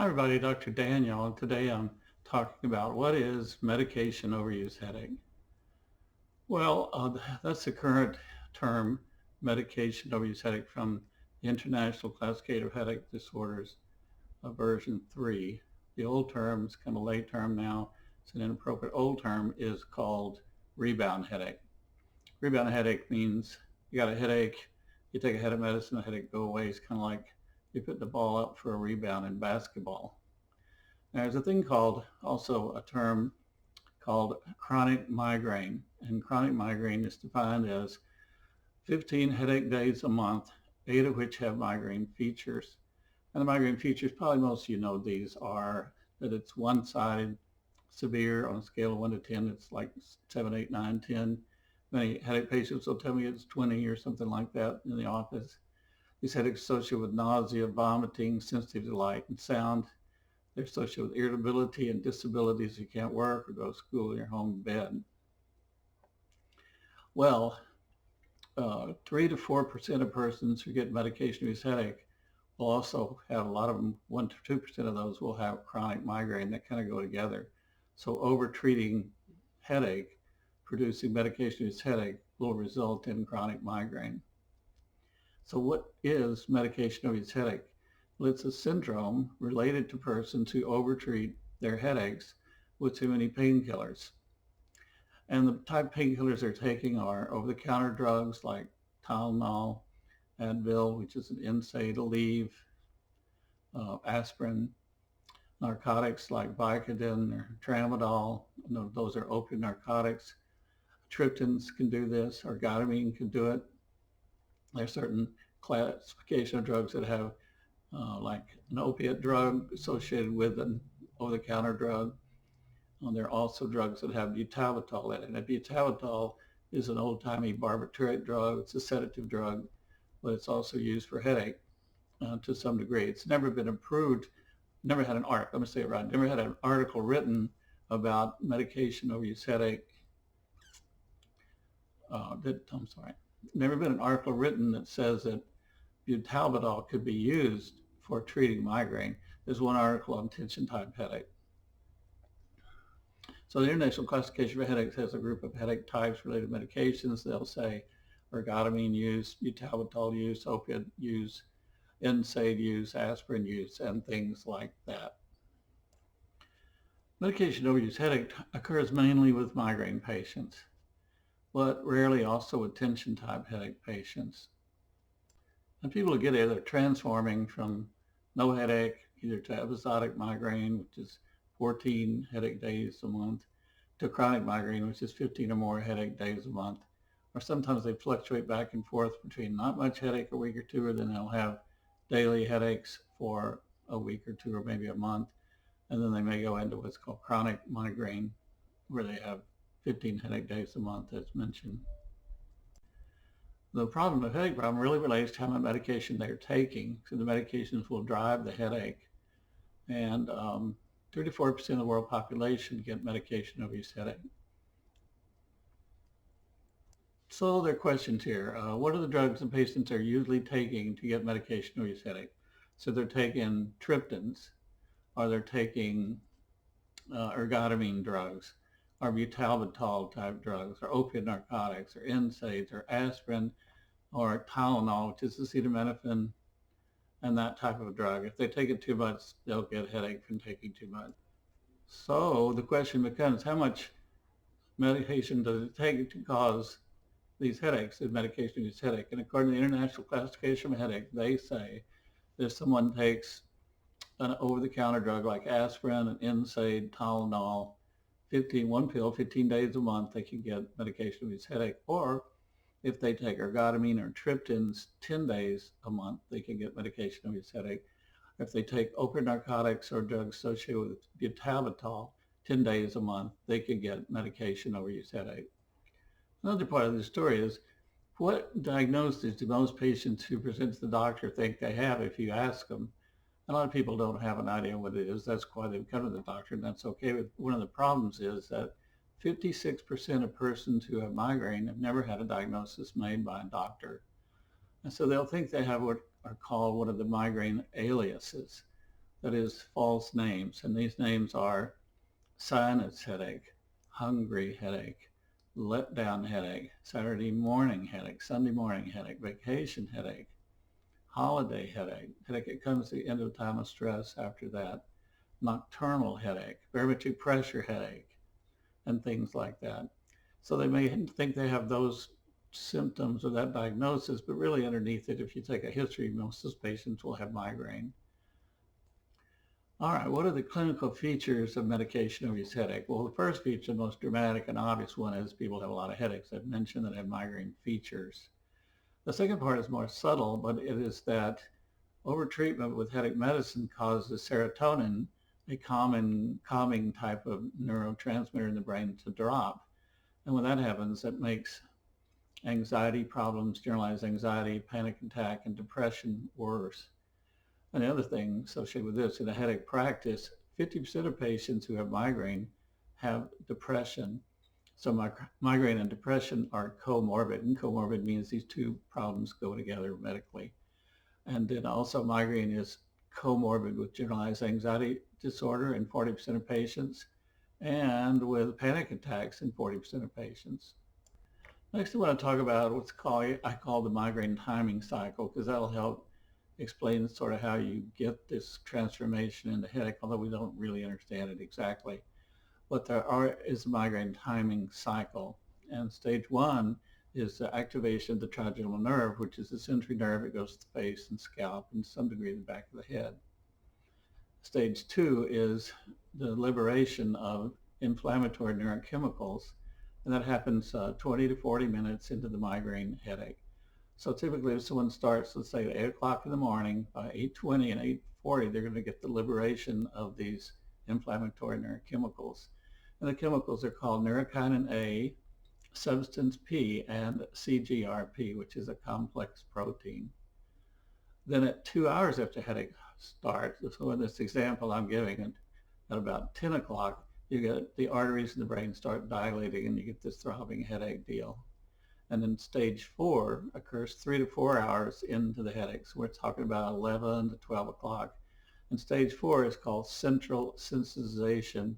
Hi everybody, Dr. Daniel, and today I'm talking about what is medication overuse headache. Well, that's the current term, medication overuse headache, from the International Classification of Headache Disorders, version 3. The old term, it's kind of late term now, it's an inappropriate old term, is called rebound headache. Rebound headache means you got a headache, you take a headache medicine, the headache go away. It's kind of like you put the ball up for a rebound in basketball. There's a thing called, also a term called chronic migraine. And chronic migraine is defined as 15 headache days a month, 8 of which have migraine features. And the migraine features, probably most of you know these, are that it's one-sided, severe on a scale of 1 to 10. It's like 7, 8, 9, 10. Many headache patients will tell me it's 20 or something like that in the office. These headaches associated with nausea, vomiting, sensitive to light and sound. They're associated with irritability and disabilities. You can't work or go to school in your home bed. Well, 3 to 4% of persons who get medication-induced headache will also have, a lot of them, 1 to 2% of those will have chronic migraine. That kind of go together. So over-treating headache, producing medication-induced headache, will result in chronic migraine. So what is medication-induced headache? Well, it's a syndrome related to persons who overtreat their headaches with too many painkillers. And the type of painkillers they're taking are over-the-counter drugs like Tylenol, Advil, which is an NSAID, Aleve, aspirin, narcotics like Vicodin or Tramadol. Those are opiate narcotics. Triptans can do this, ergotamine can do it. There's certain classification of drugs that have like an opiate drug associated with an over-the-counter drug. There are also drugs that have butalbital in it. And butalbital is an old-timey barbituric drug. It's a sedative drug, but it's also used for headache to some degree. It's never been approved, never had an article, let me say it right, never had an article written about medication overuse headache. Never been an article written that says that butalbital could be used for treating migraine. There's one article on tension-type headache. So the International Classification of Headaches has a group of headache types related medications. They'll say ergotamine use, butalbital use, opiate use, NSAID use, aspirin use, and things like that. Medication overuse headache occurs mainly with migraine patients, but rarely also with tension-type headache patients. And people who get it are transforming from no headache either to episodic migraine, which is 14 headache days a month, to chronic migraine, which is 15 or more headache days a month. Or sometimes they fluctuate back and forth between not much headache a week or two, or then they'll have daily headaches for a week or two or maybe a month. And then they may go into what's called chronic migraine, where they have 15 headache days a month, as mentioned. The problem, the headache problem, really relates to how much medication they're taking. So the medications will drive the headache. And 34% of the world population get medication overuse headache. So there are questions here. What are the drugs that patients are usually taking to get medication overuse headache? So they're taking triptans, or they're taking ergotamine drugs, or butalbital type drugs, or opiate narcotics, or NSAIDs, or aspirin, or Tylenol, which is acetaminophen, and that type of drug. If they take it too much, they'll get headache from taking too much. So the question becomes, how much medication does it take to cause these headaches, the medication-induced headache? And according to the International Classification of Headache, they say that if someone takes an over-the-counter drug like aspirin, an NSAID, Tylenol, one pill, 15 days a month, they can get medication-induced headache. Or if they take ergotamine or triptans 10 days a month, they can get medication-overuse headache. If they take opiate narcotics or drugs associated with butalbital 10 days a month, they can get medication-overuse headache. Another part of the story is, what diagnosis do most patients who present to the doctor think they have if you ask them? A lot of people don't have an idea what it is. That's why they've come to the doctor, and that's okay. But one of the problems is that 56% of persons who have migraine have never had a diagnosis made by a doctor. And so they'll think they have what are called one of the migraine aliases. that is false names. And these names are sinus headache, hungry headache, let down headache, Saturday morning headache, Sunday morning headache, vacation headache, holiday headache, headache that comes to the end of a time of stress after that, nocturnal headache, barometric pressure headache, and things like that. So they may think they have those symptoms or that diagnosis, but really underneath it, if you take a history, most of those patients will have migraine. All right, what are the clinical features of medication overuse headache? Well, the first feature, the most dramatic and obvious one, is people have a lot of headaches. I've mentioned that have migraine features. The second part is more subtle, but it is that overtreatment with headache medicine causes serotonin, a common calming type of neurotransmitter in the brain, to drop. And when that happens, that makes anxiety problems, generalized anxiety, panic attack, and depression worse. And the other thing associated with this, in a headache practice, 50% of patients who have migraine have depression. So migraine and depression are comorbid, and comorbid means these two problems go together medically. And then also migraine is comorbid with generalized anxiety disorder in 40% of patients and with panic attacks in 40% of patients. Next, I want to talk about I call the migraine timing cycle, because that'll help explain sort of how you get this transformation into headache, although we don't really understand it exactly. What there is a migraine timing cycle. And stage one is the activation of the trigeminal nerve, which is the sensory nerve that goes to the face and scalp and to some degree the back of the head. Stage two is the liberation of inflammatory neurochemicals, and that happens 20 to 40 minutes into the migraine headache. So typically if someone starts, let's say at 8 o'clock in the morning, by 8:20 and 8:40, they're going to get the liberation of these inflammatory neurochemicals. And the chemicals are called neurokinin A, substance P, and CGRP, which is a complex protein. Then at 2 hours after headache starts, so in this example I'm giving it, at about 10 o'clock, you get the arteries in the brain start dilating and you get this throbbing headache deal. And then stage four occurs 3 to 4 hours into the headache. So we're talking about 11 to 12 o'clock. And stage four is called central sensitization,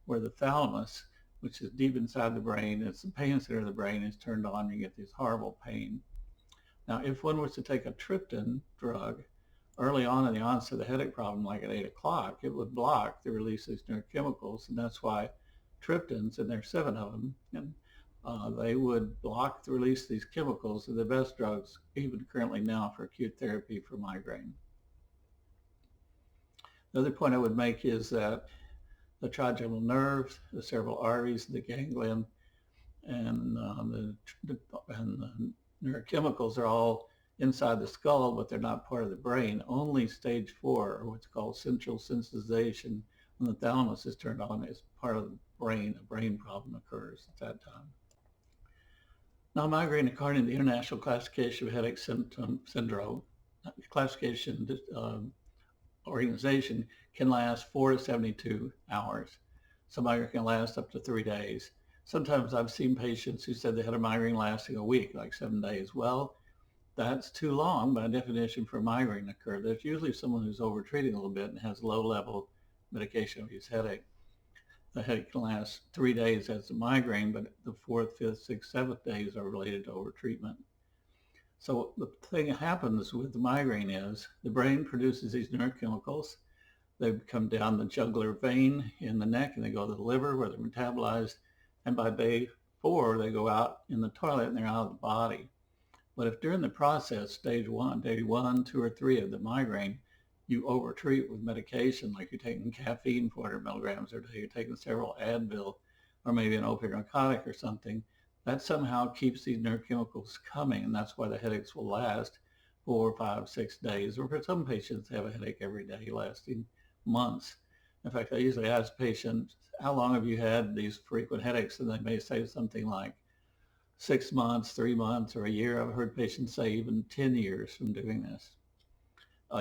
where the thalamus, which is deep inside the brain, it's the pain center of the brain, is turned on and you get this horrible pain. Now, if one was to take a triptan drug early on in the onset of the headache problem, like at 8 o'clock, it would block the release of these neurochemicals. And that's why triptans, and there's 7 of them, and they would block the release of these chemicals. They're the best drugs, even currently now, for acute therapy for migraine. The other point I would make is that the trigeminal nerve, the cerebral arteries, the ganglion, and the neurochemicals are all inside the skull, but they're not part of the brain. Only stage four, or what's called central sensitization, when the thalamus is turned on, is part of the brain. A brain problem occurs at that time. Now, migraine, according to the International Classification of Headache Syndrome, classification organization, can last 4 to 72 hours. So migraine can last up to 3 days. Sometimes I've seen patients who said they had a migraine lasting a week, like 7 days. Well, that's too long by definition for a migraine to occur. There's usually someone who's overtreating a little bit and has low-level medication overuse headache. The headache can last 3 days as a migraine, but the 4th, 5th, 6th, 7th days are related to overtreatment. So the thing that happens with the migraine is the brain produces these neurochemicals. They come down the jugular vein in the neck and they go to the liver where they're metabolized. And by day 4, they go out in the toilet and they're out of the body. But if during the process, stage 1, day 1, 2, or 3 of the migraine, you overtreat with medication, like you're taking caffeine 400 milligrams a day, you're taking several Advil, or maybe an opioid narcotic or something, that somehow keeps these neurochemicals coming, and that's why the headaches will last 4, 5, 6 days, or for some patients, they have a headache every day lasting months. In fact, I usually ask patients, how long have you had these frequent headaches? And they may say something like 6 months, 3 months, or a year. I've heard patients say even 10 years from doing this.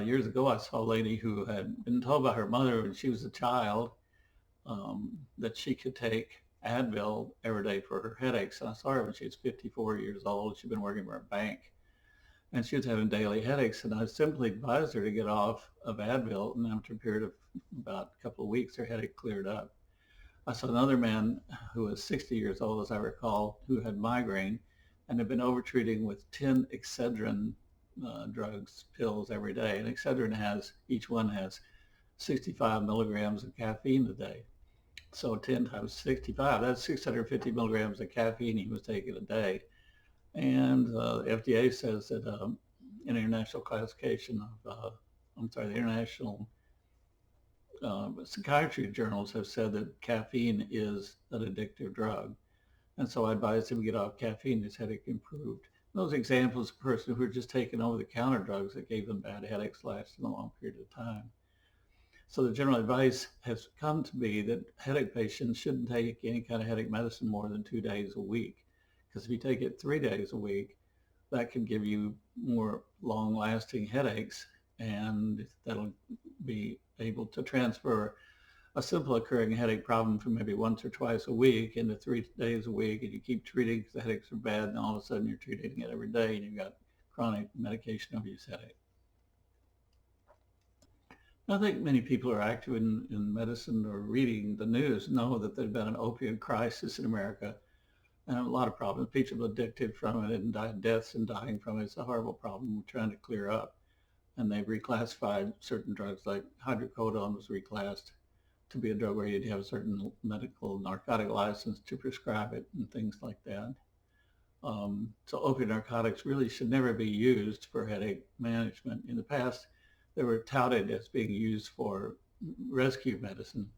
Years ago, I saw a lady who had been told by her mother when she was a child that she could take Advil every day for her headaches. And I saw her when she was 54 years old. She'd been working for a bank. and she was having daily headaches, and I simply advised her to get off of Advil, and after a period of about a couple of weeks, her headache cleared up. I saw another man who was 60 years old, as I recall, who had migraine and had been overtreating with 10 Excedrin drugs, pills every day. And Excedrin each one has 65 milligrams of caffeine a day. So 10 times 65, that's 650 milligrams of caffeine he was taking a day. And the FDA says that an international classification of, the international psychiatry journals have said that caffeine is an addictive drug. And so I advised him to get off caffeine. His headache improved. Those examples of person who were just taking over-the-counter drugs that gave them bad headaches lasting a long period of time. So the general advice has come to be that headache patients shouldn't take any kind of headache medicine more than 2 days a week. Because if you take it 3 days a week, that can give you more long-lasting headaches, and that'll be able to transfer a simple occurring headache problem from maybe once or twice a week into 3 days a week, and you keep treating because the headaches are bad, and all of a sudden you're treating it every day, and you've got chronic medication overuse headache. I think many people who are active in medicine or reading the news know that there's been an opioid crisis in America, and a lot of problems. People addicted from it and deaths and dying from it. It's a horrible problem we're trying to clear up. And they've reclassified certain drugs, like hydrocodone was reclassed to be a drug where you'd have a certain medical narcotic license to prescribe it and things like that. So opioid narcotics really should never be used for headache management. In the past, they were touted as being used for rescue medicine,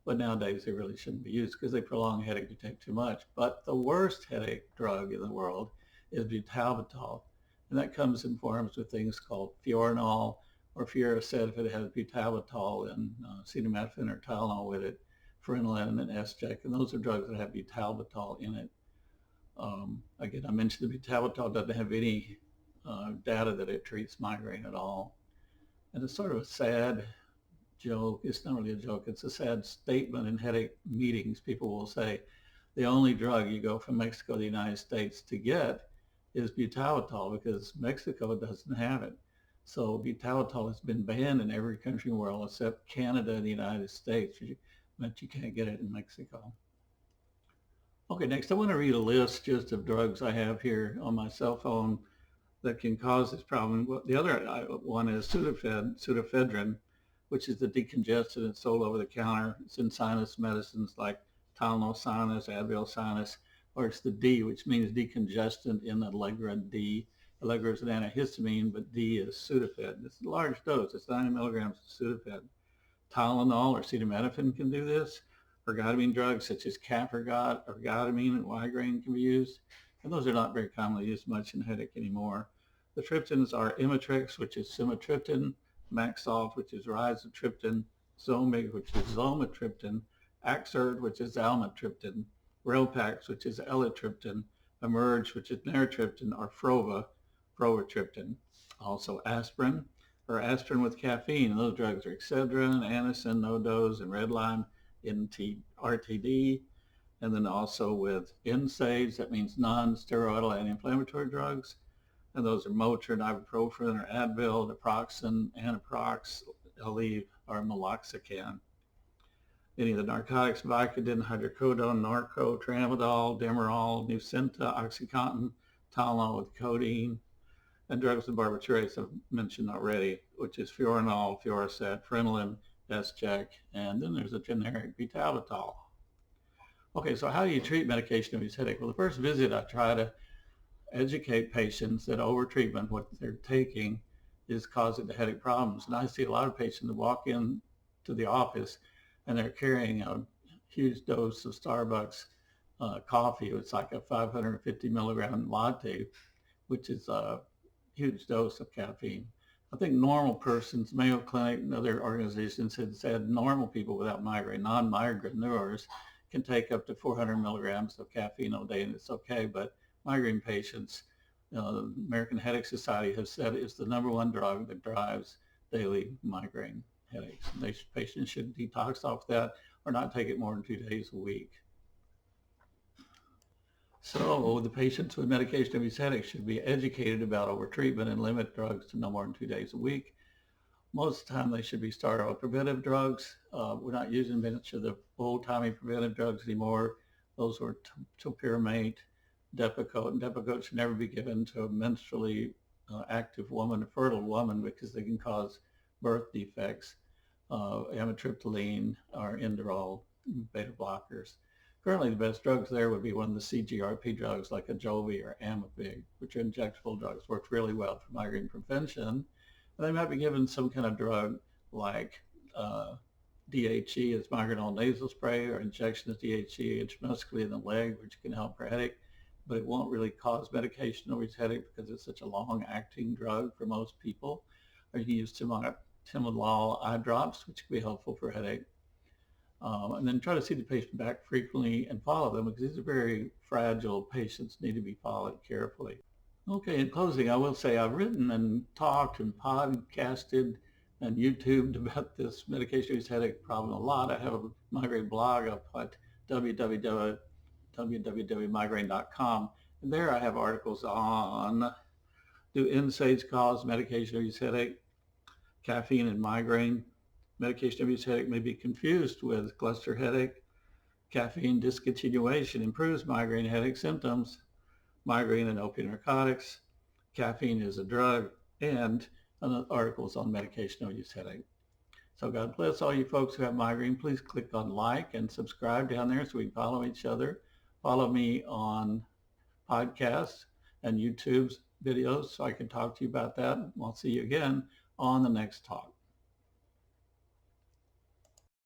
but nowadays they really shouldn't be used because they prolong headache if you take too much. But the worst headache drug in the world is butalbital, and that comes in forms of things called Fiorinol or Fioricet if it has butalbital and acetaminophen or Tylenol with it, Phenylalanine and S-Jack, and those are drugs that have butalbital in it. Again, I mentioned the butalbital doesn't have any data that it treats migraine at all. And it's sort of a sad joke. It's not really a joke. It's a sad statement in headache meetings. People will say the only drug you go from Mexico to the United States to get is butalbital because Mexico doesn't have it. So butalbital has been banned in every country in the world except Canada and the United States, but you can't get it in Mexico. Okay, next I want to read a list just of drugs I have here on my cell phone that can cause this problem. The other one is Pseudoephedrine, which is the decongestant. It's sold over the counter. It's in sinus medicines like Tylenol Sinus, Advil Sinus, or it's the D, which means decongestant in Allegra D. Allegra is an antihistamine, but D is Sudafed. It's a large dose. It's 90 milligrams of Sudafed. Tylenol or acetaminophen can do this. Ergotamine drugs such as Capergot, ergotamine, and migraine can be used. And those are not very commonly used much in headache anymore. The triptans are Imitrex, which is sumatriptan, Maxalt, which is rizatriptan, Zomig, which is zomatriptan, Axerd, which is almatriptan, Relpax, which is elatriptan, Emerge, which is naratriptan, or Provatriptan. Also aspirin, or aspirin with caffeine. And those drugs are Excedrin, Anacin, No-Dose, and Redline, RTD. And then also with NSAIDs, that means non-steroidal anti-inflammatory drugs. And those are Motrin, ibuprofen, or Advil, naproxen, Anaprox, Aleve, or meloxicam. Any of the narcotics, Vicodin, hydrocodone, Norco, Tramadol, Demerol, Nucynta, OxyContin, Tylenol with codeine, and drugs with barbiturates I've mentioned already, which is Fiorinol, Fioricet, Phenylalanine, S-Jack, and then there's a generic butalbital. Okay, so how do you treat medication overuse headache? Well, the first visit I try to educate patients that overtreatment, what they're taking, is causing the headache problems. And I see a lot of patients that walk in to the office and they're carrying a huge dose of Starbucks coffee. It's like a 550 milligram latte, which is a huge dose of caffeine. I think normal persons, Mayo Clinic and other organizations have said normal people without migraine, non-migraineurs, can take up to 400 milligrams of caffeine a day and it's okay, but migraine patients, the American Headache Society has said it's the #1 drug that drives daily migraine headaches. Patients should detox off that or not take it more than 2 days a week. So the patients with medication overuse headache should be educated about overtreatment and limit drugs to no more than 2 days a week. Most of the time they should be started with preventive drugs. We're not using much of the old-timey preventive drugs anymore. Those were topiramate, Depakote, and Depakote should never be given to a menstrually active woman, a fertile woman, because they can cause birth defects. Amitriptyline or Inderal, beta blockers. Currently, the best drugs there would be one of the CGRP drugs like Ajovy or Amavig, which are injectable drugs, work really well for migraine prevention. And they might be given some kind of drug like DHE as migranol nasal spray or injection of DHE intramuscularly in the leg, which can help for headache, but it won't really cause medication overuse headache because it's such a long-acting drug for most people. Or you can use timolol eye drops, which can be helpful for headache. And then try to see the patient back frequently and follow them because these are very fragile patients, need to be followed carefully. Okay, in closing, I will say I've written and talked and podcasted and YouTubed about this medication overuse headache problem a lot. I have a migraine blog up at www.migraine.com, and there I have articles on do NSAIDs cause medication overuse headache, caffeine and migraine. Medication overuse headache may be confused with cluster headache. Caffeine discontinuation improves migraine headache symptoms. Migraine and opiate narcotics. Caffeine is a drug, and articles on medication overuse headache. So God bless all you folks who have migraine. Please click on like and subscribe down there so we can follow each other. Follow me on podcasts and YouTube's videos so I can talk to you about that. I'll see you again on the next talk.